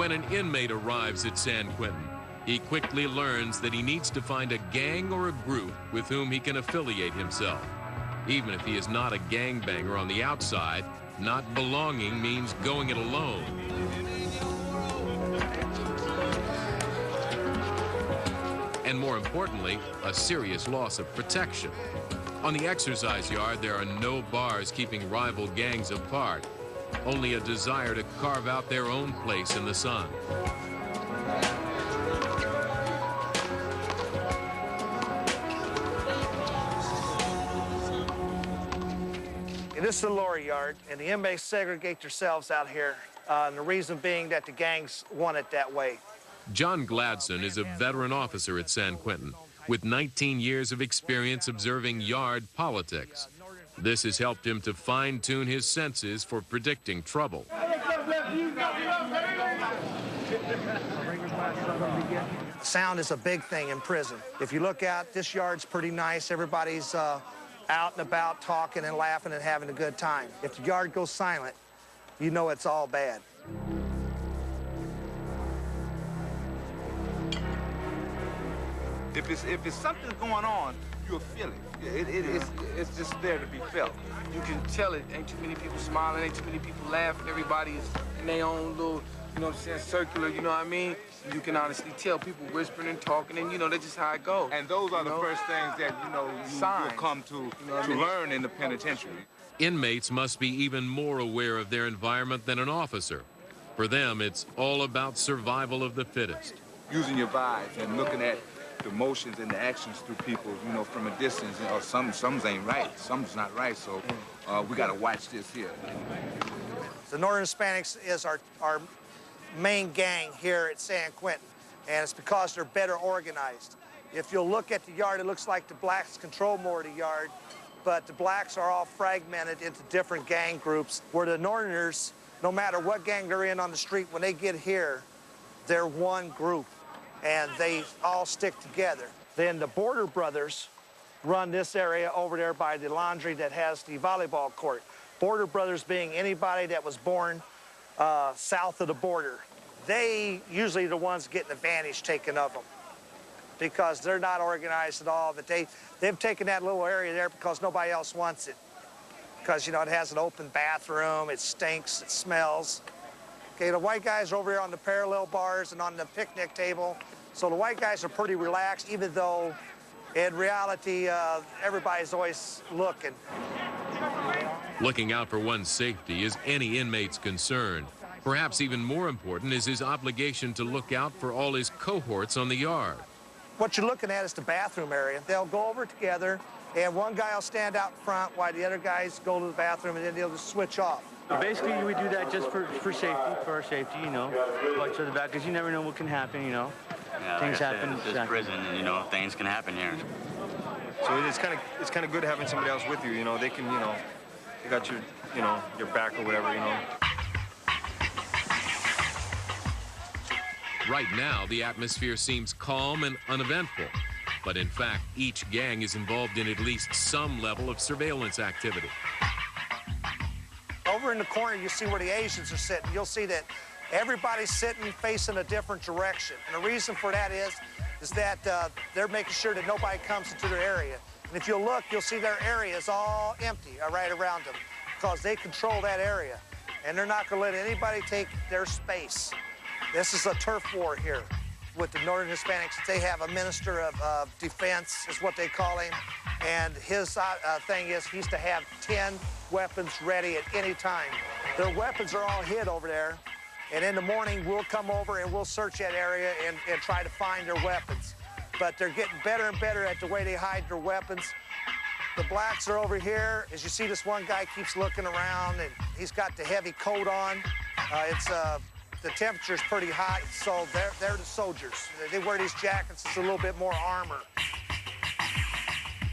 When an inmate arrives at San Quentin, he quickly learns that he needs to find a gang or a group with whom he can affiliate himself. Even if he is not a gangbanger on the outside, not belonging means going it alone. And more importantly, a serious loss of protection. On the exercise yard, there are no bars keeping rival gangs apart, only a desire to carve out their own place in the sun. This is the lower yard, and the inmates segregate themselves out here, and the reason being that the gangs want it that way. John Gladson is a veteran officer at San Quentin with 19 years of experience observing yard politics. This has helped him to fine-tune his senses for predicting trouble. Sound is a big thing in prison. If you look out, this yard's pretty nice. Everybody's out and about talking and laughing and having a good time. If the yard goes silent, you know it's all bad. If it's something going on, you'll feel it. It's just there to be felt. You can tell it. Ain't too many people smiling, ain't too many people laughing. Everybody is in their own little, you know what I'm saying, circular, you know what I mean? You can honestly tell people whispering and talking, and, you know, that's just how it goes. And those are the first things that, you know, you'll come to learn in the penitentiary. Inmates must be even more aware of their environment than an officer. For them, it's all about survival of the fittest. Using your vibes and looking at the motions and the actions through people, you know, from a distance. You know, some ain't right, some's not right, so we got to watch this here. The Northern Hispanics is our main gang here at San Quentin, and it's because they're better organized. If you'll look at the yard, it looks like the blacks control more of the yard, but the blacks are all fragmented into different gang groups, where the Northerners, no matter what gang they're in on the street, when they get here, they're one group, and they all stick together. Then the Border Brothers run this area over there by the laundry that has the volleyball court. Border Brothers being anybody that was born south of the border. They usually the ones getting advantage taken of them because they're not organized at all, but they've taken that little area there because nobody else wants it. Because, you know, it has an open bathroom, it stinks, it smells. Okay, the white guys are over here on the parallel bars and on the picnic table. So the white guys are pretty relaxed, even though in reality, everybody's always looking. Looking out for one's safety is any inmate's concern. Perhaps even more important is his obligation to look out for all his cohorts on the yard. What you're looking at is the bathroom area. They'll go over together, and one guy will stand out front while the other guys go to the bathroom, and then they'll just switch off. Basically, we do that just for safety, for our safety, you know. Watch the back, because you never know what can happen, you know. Yeah, things happen. This is prison, and, you know, things can happen here. So it's kind of good having somebody else with you, you know. They can, you know, they got your, you know, your back or whatever, you know. Right now, the atmosphere seems calm and uneventful. But in fact, each gang is involved in at least some level of surveillance activity. Over in the corner, you see where the Asians are sitting. You'll see that everybody's sitting facing a different direction. And the reason for that is that they're making sure that nobody comes into their area. And if you'll look, you'll see their area is all empty right around them because they control that area. And they're not going to let anybody take their space. This is a turf war here with the Northern Hispanics. They have a minister of defense, is what they call him. And his thing is he's to have 10 weapons ready at any time. Their weapons are all hid over there. And in the morning, we'll come over and we'll search that area and try to find their weapons. But they're getting better and better at the way they hide their weapons. The blacks are over here. As you see, this one guy keeps looking around, and he's got the heavy coat on. The temperature's pretty hot, so they're the soldiers. They wear these jackets. It's a little bit more armor.